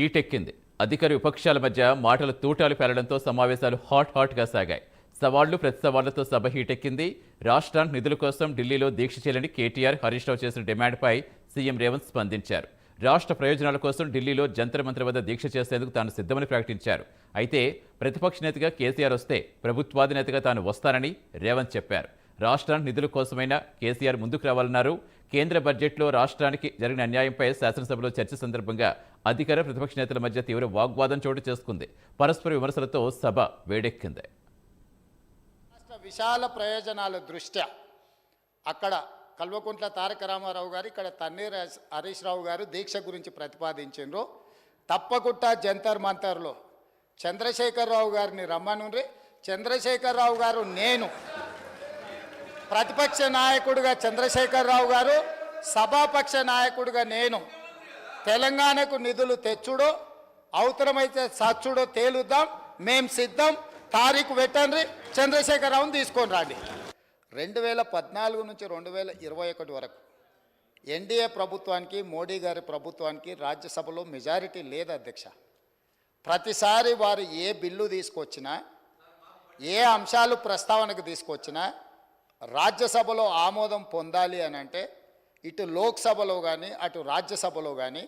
హీటెక్కింది. అధికార విపక్షాల మధ్య మాటల తూటాలు పేలడంతో సమావేశాలు హాట్గా సాగాయి. సవాళ్లు ప్రతి సవాళ్లతో సభ హీటెక్కింది. రాష్ట్రానికి నిధుల కోసం ఢిల్లీలో దీక్ష చేయాలని కేటీఆర్, హరీష్ రావు చేసిన డిమాండ్పై సీఎం రేవంత్ స్పందించారు. రాష్ట్ర ప్రయోజనాల కోసం ఢిల్లీలో జంతర్ మంతర్ వద్ద దీక్ష చేసేందుకు తాను సిద్ధమని ప్రకటించారు. అయితే ప్రతిపక్ష నేతగా కేసీఆర్ వస్తే ప్రభుత్వాధినేతగా తాను వస్తానని రేవంత్ చెప్పారు. రాష్ట్రానికి నిధుల కోసమైనా కేసీఆర్ ముందుకు రావాలన్నారు. కేంద్ర బడ్జెట్లో రాష్ట్రానికి జరిగిన అన్యాయంపై శాసనసభలో చర్చ సందర్భంగా అధికార ప్రతిపక్ష నేతల మధ్య తీవ్ర వాగ్వాదం చోటు చేసుకుంది. పరస్పర విమర్శలతో సభ వేడెక్కింది. రాష్ట్ర విశాల ప్రయోజనాల దృష్ట్యా అక్కడ కల్వకుంట్ల తారక రామారావు గారు, ఇక్కడ తన్నీర్ హరీష్ రావు గారు దీక్ష గురించి ప్రతిపాదించారు. తప్పకుండా జంతర్ మంతర్లో చంద్రశేఖరరావు గారిని రమ్మనుండ్రి. చంద్రశేఖరరావు గారు, నేను ప్రతిపక్ష నాయకుడిగా చంద్రశేఖరరావు గారు, సభాపక్ష నాయకుడిగా నేను తెలంగాణకు నిధులు తెచ్చుడో అవసరమైతే సచ్చుడో తేలుద్దాం, మేం సిద్ధం, తారీఖు పెట్టండి, చంద్రశేఖరరావుని తీసుకొని రండి. 2014 నుంచి 2021 వరకు ఎన్డీఏ ప్రభుత్వానికి, మోడీ గారి ప్రభుత్వానికి రాజ్యసభలో మెజారిటీ లేదు అధ్యక్ష. ప్రతిసారి వారు ఏ బిల్లు తీసుకొచ్చినా, ఏ అంశాలు ప్రస్తావనకు తీసుకొచ్చినా రాజ్యసభలో ఆమోదం పొందాలి అని అంటే ఇటు లోక్సభలో కానీ అటు రాజ్యసభలో కానీ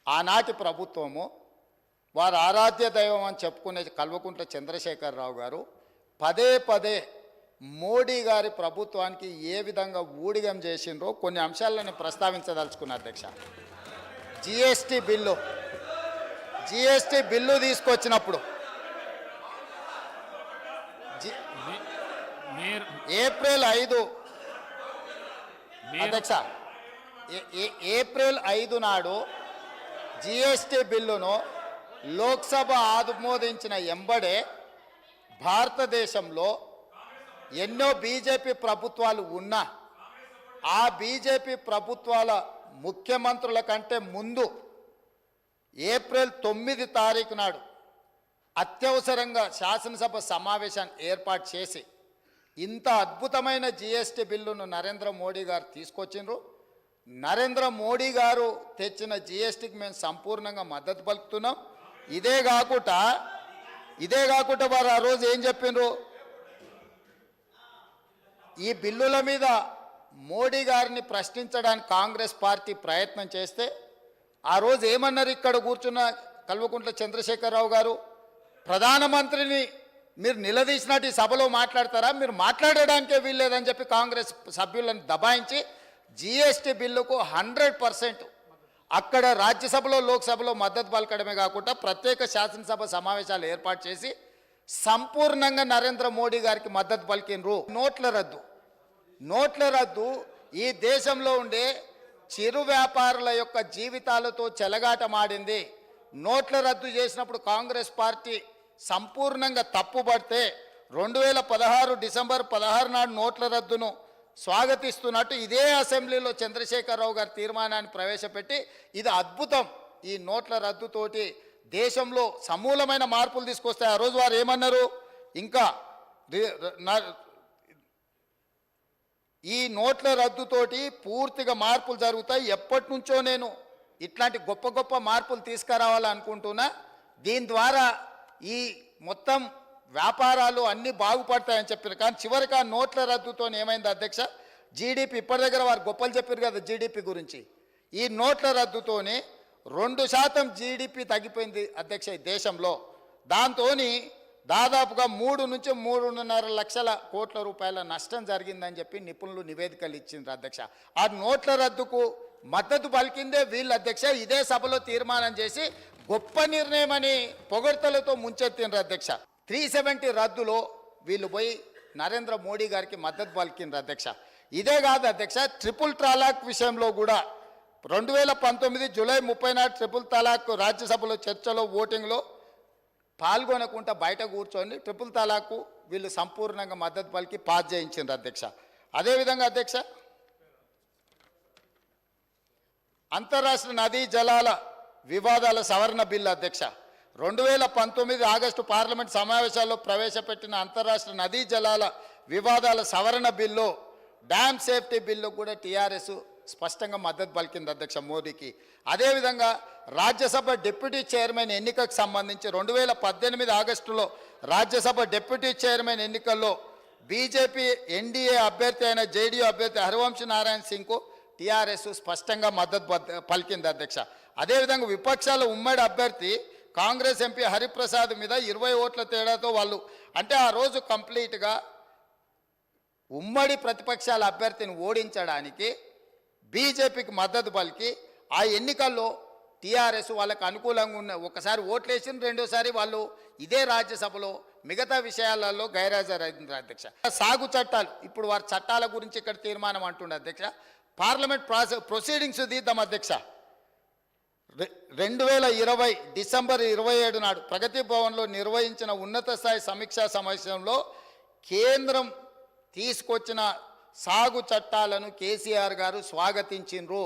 ఆనాటి ప్రభుత్వము, వారు ఆరాధ్య దైవం అని చెప్పుకునే కల్వకుంట్ల చంద్రశేఖరరావు గారు పదే పదే మోడీ గారి ప్రభుత్వానికి ఏ విధంగా ఊడిగం చేసిండ్రో కొన్ని అంశాలను ప్రస్తావించదలుచుకున్న అధ్యక్ష. జిఎస్టీ బిల్లు తీసుకొచ్చినప్పుడు ఏప్రిల్ 5 అధ్యక్ష, ఏప్రిల్ 5 నాడు జిఎస్టీ బిల్లును లోక్సభ ఆమోదించిన ఎంబడే భారతదేశంలో ఎన్నో బీజేపీ ప్రభుత్వాలు ఉన్నా ఆ బీజేపీ ప్రభుత్వాల ముఖ్యమంత్రుల కంటే ముందు ఏప్రిల్ 9 తారీఖు నాడు అత్యవసరంగా శాసనసభ సమావేశాన్ని ఏర్పాటు చేసి ఇంత అద్భుతమైన జిఎస్టీ బిల్లును నరేంద్ర మోడీ గారు తీసుకొచ్చిండ్రు. నరేంద్ర మోడీ గారు తెచ్చిన జిఎస్టీకి మేము సంపూర్ణంగా మద్దతు పలుకుతున్నాం. ఇదే కాకుండా వారు ఆ రోజు ఏం చెప్పిండ్రు, ఈ బిల్లుల మీద మోడీ గారిని ప్రశ్నించడానికి కాంగ్రెస్ పార్టీ ప్రయత్నం చేస్తే ఆ రోజు ఏమన్నారు, ఇక్కడ కూర్చున్న కల్వకుంట్ల చంద్రశేఖరరావు గారు, ప్రధానమంత్రిని మీరు నిలదీసినట్టు ఈ సభలో మాట్లాడతారా, మీరు మాట్లాడడానికే వీల్లేదని చెప్పి కాంగ్రెస్ సభ్యులను దబాయించి జిఎస్టీ బిల్లుకు 100% అక్కడ రాజ్యసభలో లోక్సభలో మద్దతు పలకడమే కాకుండా ప్రత్యేక శాసనసభ సమావేశాలు ఏర్పాటు చేసి సంపూర్ణంగా నరేంద్ర మోడీ గారికి మద్దతు పలికినరు. నోట్ల రద్దు ఈ దేశంలో ఉండే చిరు వ్యాపారుల యొక్క జీవితాలతో చెలగాటమాడింది. నోట్ల రద్దు చేసినప్పుడు కాంగ్రెస్ పార్టీ సంపూర్ణంగా తప్పుపడితే 2016 డిసెంబర్ 16 నాడు నోట్ల రద్దును స్వాగతిస్తున్నట్టు ఇదే అసెంబ్లీలో చంద్రశేఖరరావు గారి తీర్మానాన్ని ప్రవేశపెట్టి ఇది అద్భుతం, ఈ నోట్ల రద్దుతోటి దేశంలో సమూలమైన మార్పులు తీసుకొస్తాయి. ఆ రోజు వారు ఏమన్నారు, ఇంకా ఈ నోట్ల రద్దుతోటి పూర్తిగా మార్పులు జరుగుతాయి, ఎప్పటి నుంచో నేను ఇట్లాంటి గొప్ప మార్పులు తీసుకురావాలనుకుంటున్నా, దీని ద్వారా ఈ మొత్తం వ్యాపారాలు అన్నీ బాగుపడతాయని చెప్పారు. కానీ చివరికి ఆ నోట్ల రద్దుతో ఏమైంది అధ్యక్ష, జీడిపి ఇప్పటి దగ్గర వారు గొప్పలు చెప్పారు కదా జీడిపి గురించి, ఈ నోట్ల రద్దుతోని 2% జీడిపి తగ్గిపోయింది అధ్యక్ష ఈ దేశంలో. దాంతో దాదాపుగా 3 నుంచి 3.5 లక్షల కోట్ల రూపాయల నష్టం జరిగిందని చెప్పి నిపుణులు నివేదికలు ఇచ్చిండ్రు అధ్యక్ష. ఆ నోట్ల రద్దుకు మద్దతు పలికిందే వీళ్ళు అధ్యక్ష. ఇదే సభలో తీర్మానం చేసి గొప్ప నిర్ణయం అని పొగడ్తలతో ముంచెత్తిండ్రు అధ్యక్ష. 370 రద్దులో వీళ్ళు పోయి నరేంద్ర మోడీ గారికి మద్దతు పలికిండ్రు అధ్యక్ష. ఇదే కాదు అధ్యక్ష, ట్రిపుల్ తలాక్ విషయంలో కూడా 2019 జూలై 30 నాడు ట్రిపుల్ తలాక్ రాజ్యసభలో చర్చలో ఓటింగ్లో పాల్గొనకుండా బయట కూర్చొని ట్రిపుల్ తలాక్కు వీళ్ళు సంపూర్ణంగా మద్దతు పలికి పాస్ చేయించిండ్రు అధ్యక్ష. అదేవిధంగా అధ్యక్ష, అంతర్రాష్ట్ర నదీ జలాల వివాదాల సవరణ బిల్లు అధ్యక్ష, 2019 ఆగస్టు పార్లమెంట్ సమావేశాల్లో ప్రవేశపెట్టిన అంతర్రాష్ట్ర నదీ జలాల వివాదాల సవరణ బిల్లు, డ్యామ్ సేఫ్టీ బిల్లు కూడా టీఆర్ఎస్ స్పష్టంగా మద్దతు పలికింది అధ్యక్ష మోడీకి. అదేవిధంగా రాజ్యసభ డిప్యూటీ చైర్మన్ ఎన్నికకు సంబంధించి 2018 ఆగస్టులో రాజ్యసభ డిప్యూటీ చైర్మన్ ఎన్నికల్లో బీజేపీ ఎన్డీఏ అభ్యర్థి అయిన జేడీయూ అభ్యర్థి హరివంశ్ నారాయణ సింగ్కు టీఆర్ఎస్ స్పష్టంగా మద్దతు పలికింది అధ్యక్ష. అదేవిధంగా విపక్షాల ఉమ్మడి అభ్యర్థి కాంగ్రెస్ ఎంపీ హరిప్రసాద్ మీద 20 ఓట్ల తేడాతో వాళ్ళు అంటే ఆ రోజు కంప్లీట్గా ఉమ్మడి ప్రతిపక్షాల అభ్యర్థిని ఓడించడానికి బీజేపీకి మద్దతు పలికి ఆ ఎన్నికల్లో టీఆర్ఎస్ వాళ్ళకు అనుకూలంగా ఉన్న ఒకసారి ఓట్లేసిన రెండోసారి వాళ్ళు ఇదే రాజ్యసభలో మిగతా విషయాలలో గైర్హాజరైంది అధ్యక్ష. సాగు చట్టాలు ఇప్పుడు వారి చట్టాల గురించి ఇక్కడ తీర్మానం అంటుండే అధ్యక్ష. పార్లమెంట్ ప్రొసీడింగ్స్ తీద్దాం అధ్యక్ష. 2020 డిసెంబర్ 27 నాడు ప్రగతి భవన్లో నిర్వహించిన ఉన్నత స్థాయి సమీక్షా సమావేశంలో కేంద్రం తీసుకొచ్చిన సాగు చట్టాలను కేసీఆర్ గారు స్వాగతించిండ్రు.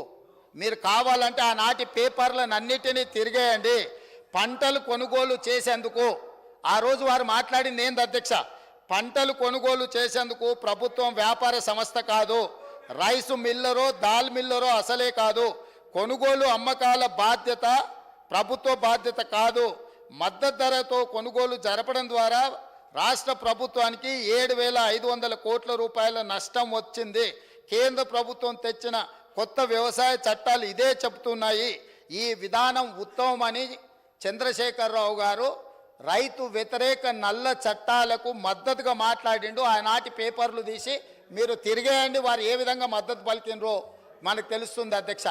మీరు కావాలంటే ఆనాటి పేపర్లను అన్నిటినీ తిరిగేయండి. పంటలు కొనుగోలు చేసేందుకు ఆ రోజు వారు మాట్లాడింది ఏంది అధ్యక్ష? పంటలు కొనుగోలు చేసేందుకు ప్రభుత్వం వ్యాపార సంస్థ కాదు, రైసు మిల్లరో దాల్ మిల్లరో అసలే కాదు, కొనుగోలు అమ్మకాల బాధ్యత ప్రభుత్వ బాధ్యత కాదు. మద్దతు ధరతో కొనుగోలు జరపడం ద్వారా రాష్ట్ర ప్రభుత్వానికి 7,500 కోట్ల రూపాయల నష్టం వచ్చింది. కేంద్ర ప్రభుత్వం తెచ్చిన కొత్త వ్యవసాయ చట్టాలు ఇదే చెబుతున్నాయి. ఈ విధానం ఉత్తమమని చంద్రశేఖరరావు గారు రైతు వ్యతిరేక నల్ల చట్టాలకు మద్దతుగా మాట్లాడిండు. ఆనాటి పేపర్లు తీసి మీరు తిరిగేయండి, వారు ఏ విధంగా మద్దతు పలికినరో మనకు తెలుస్తుంది అధ్యక్ష.